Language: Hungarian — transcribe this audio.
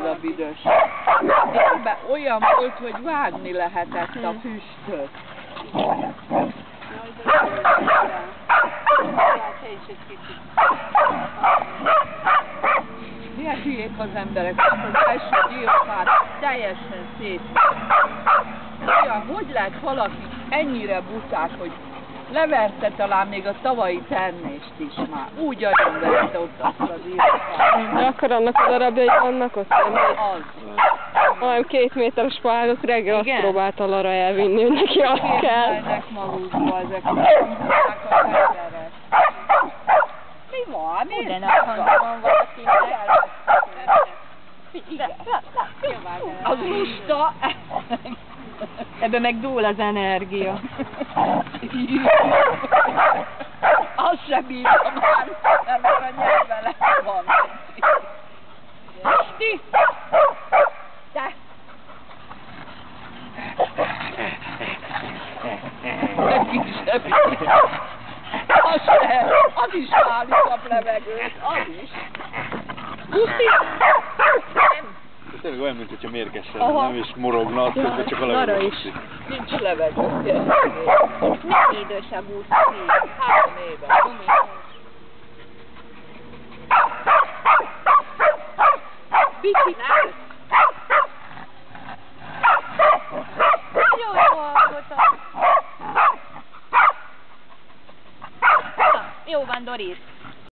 a büdös. Délben olyan volt, hogy vágni lehetett a füstöt. Milyen hülyék az emberek, az első gyilkát teljesen szét. Olyan, hogy lehet valaki ennyire buták, hogy leverte talán még a tavalyi termést is már. Úgy agyonverte ott azt az gyilkát. De akkor annak a darabjai vannak ott? Az. Olyan 2 méteres fágot reggel azt próbálta Lara elvinni, hogy neki azt kell. Képzelnek magukba ezek a buták a emberek. Mi van? Minden nap van valakinek. Igen. Az lusta. Ebben meg dúl az energia. Azt sem bírom már, mert a nyelven le van. Isti! Te! Neki sem bírom. Az is válik a levegőt, az is. Guszti! Tényleg olyan, mint hogyha mérgesen, nem is morogna, azt közben csak a levegő is. Nincs levegő. Mennyi idős a Guszti? 3 éve. Bicsi, nem? Nagyon jó alkotott. Jó van, Doris.